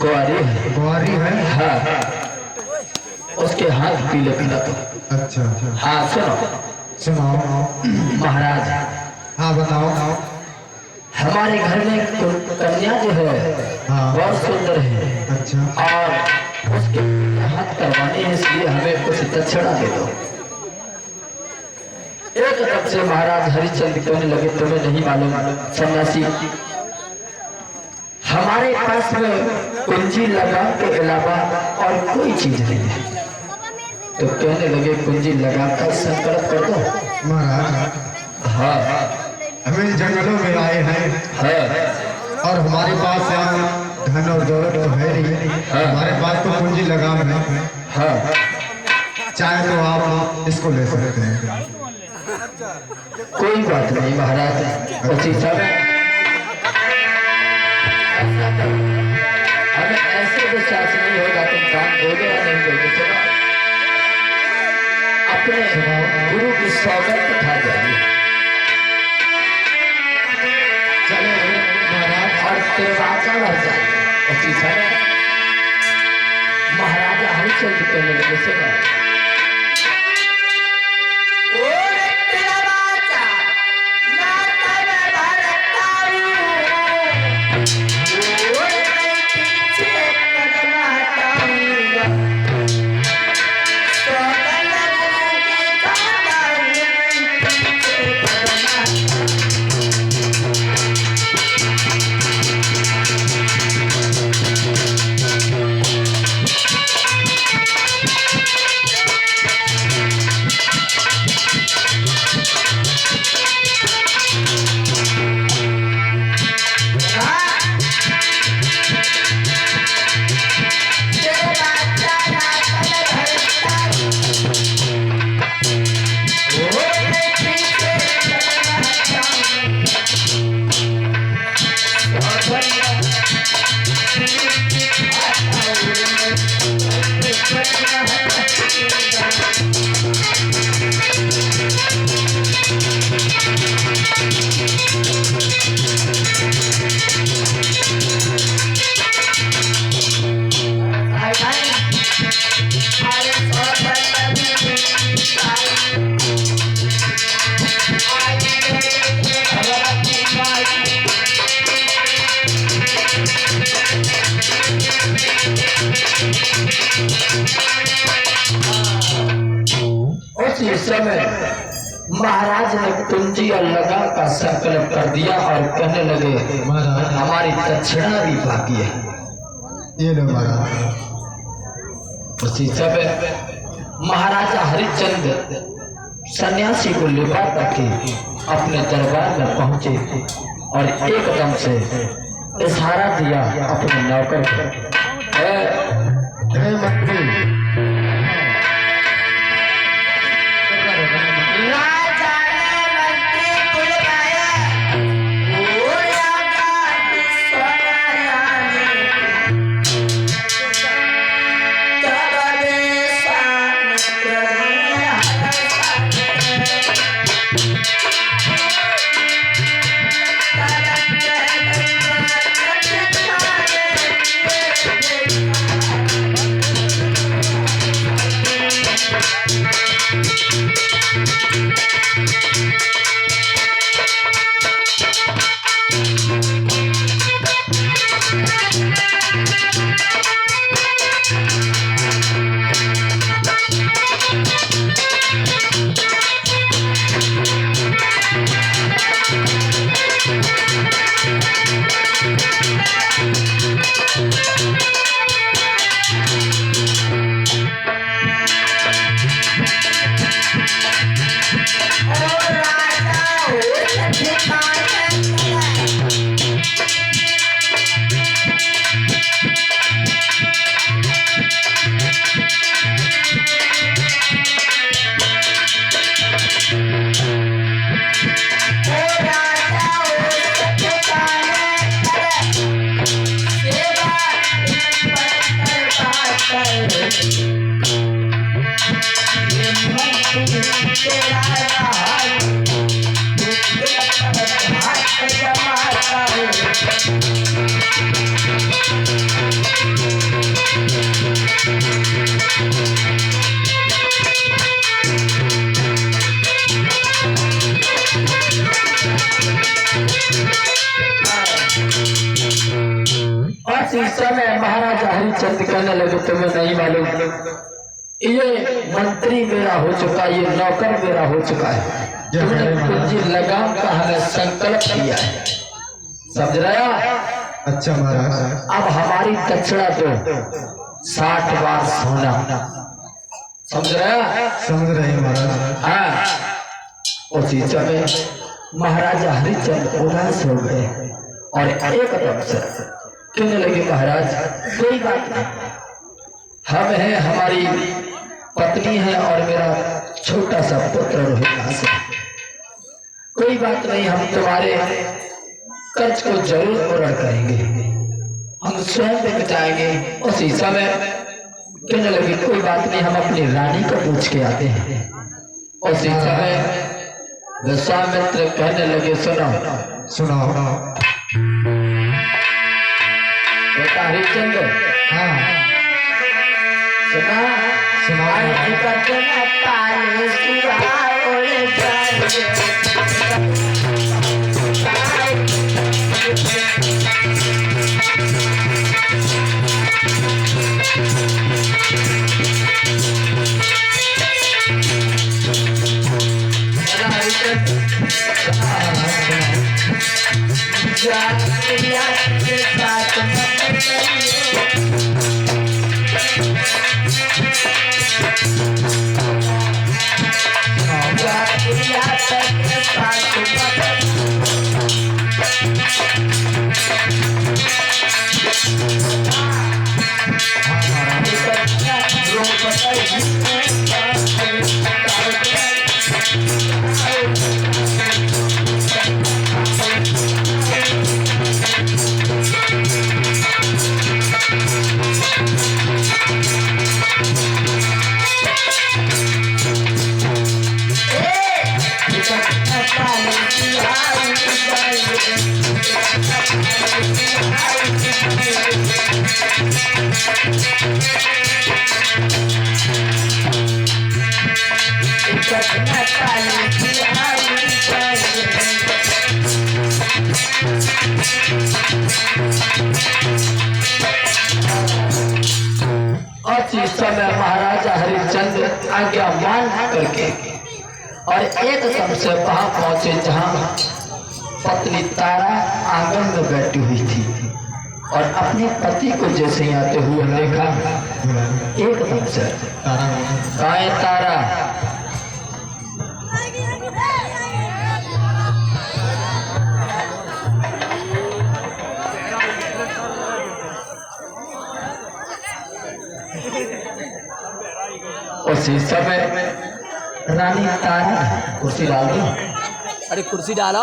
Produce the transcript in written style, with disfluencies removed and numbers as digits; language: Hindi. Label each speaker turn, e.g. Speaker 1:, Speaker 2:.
Speaker 1: कुंवारी है।
Speaker 2: हाँ, उसके हाथ पीले पीला तो।
Speaker 1: अच्छा अच्छा।
Speaker 2: हाँ सुनो,
Speaker 1: सुनाओ
Speaker 2: महाराज।
Speaker 1: हाँ बताओ।
Speaker 2: हमारे घर में कन्या जो है
Speaker 1: हाँ
Speaker 2: बहुत सुंदर है।
Speaker 1: अच्छा।
Speaker 2: और उसके हाथ करवाने हैं, इसलिए हमें कुछ दक्षिणा दे दो। एकदम से महाराज हरिश्चंद्र कहने लगे, तुम्हें नहीं मालूम सन्यासी, हमारे पास में कुंजी लगाम के अलावा और कोई चीज नहीं है। तो कहने लगे, कुंजी लगा कर संकल्प कर दो।
Speaker 1: महाराज
Speaker 2: हाँ
Speaker 1: हमें जंगलों में आए हैं
Speaker 2: हाँ
Speaker 1: और हमारे पास यहाँ धन और दौलत तो है नहीं। हमारे पास तो पूंजी लगाम है।
Speaker 2: हाँ,
Speaker 1: चाहे तो आप इसको ले सकते हैं।
Speaker 2: कोई बात नहीं महाराज। उसी समय हमें ऐसे विश्वास नहीं होगा तुम काम दोगे या नहीं दोगे। चलो अपने गुरु की स्वागत उठा जाइए। चले महाराज और सेवाचा रह जाइए। उसी समय महाराजा हरिश्चंद्र कहने लगे, सुनो उसी समय महाराज ने कुंजी और लगा का संकल्प कर दिया और कहने लगे,
Speaker 1: महाराज
Speaker 2: हमारी दक्षिणा भी बाकी है।
Speaker 1: ये लो महाराज।
Speaker 2: उसी समय महाराजा हरिश्चंद्र सन्यासी को लिपा के अपने दरबार में पहुंचे और एकदम से इशारा दिया अपने नौकर को,
Speaker 1: हे मंत्री
Speaker 2: उसी समय महाराजा हरिश्चंद्र कहने लगे तुम्हें नहीं मालूम, ये मंत्री मेरा हो चुका, ये नौकर मेरा हो चुका है। तुमने कुंजी लगाम का हमें संकल्प किया है, समझ रहा?
Speaker 1: अच्छा महाराज।
Speaker 2: अब हमारी दक्षिणा दो 60 बार सोना, समझ रहा?
Speaker 1: समझ रहे हैं महाराज।
Speaker 2: हाँ। उसी समय महाराजा हरिश्चंद्र उदास हो गए और एकदम से कहने लगे महाराज कोई बात नहीं, हम हैं, हमारी पत्नी है और मेरा छोटा सा पुत्र रोहिदास है, कोई बात नहीं, हम तुम्हारे कर्ज को जरूर पूरा करेंगे, हम स्वयं भी बचाएंगे। उसी समय कहने लगे कोई बात नहीं, हम अपनी रानी को पूछ के आते हैं। उसी समय विश्वामित्र कहने लगे सुनो
Speaker 1: सुनाओ।
Speaker 2: बेटा हरिश्चंद्र,
Speaker 1: हाँ
Speaker 2: सुना इस समय महाराजा हरिश्चंद्र आज्ञा मान करके और एकदम से वहां पहुंचे जहां पत्नी तारा आंगन में बैठी हुई थी और अपने पति को जैसे ही आते हुए देखा, एकदम से काय तारा उसी समय रानी तारा कुर्सी डाल दी।
Speaker 3: अरे कुर्सी डाला।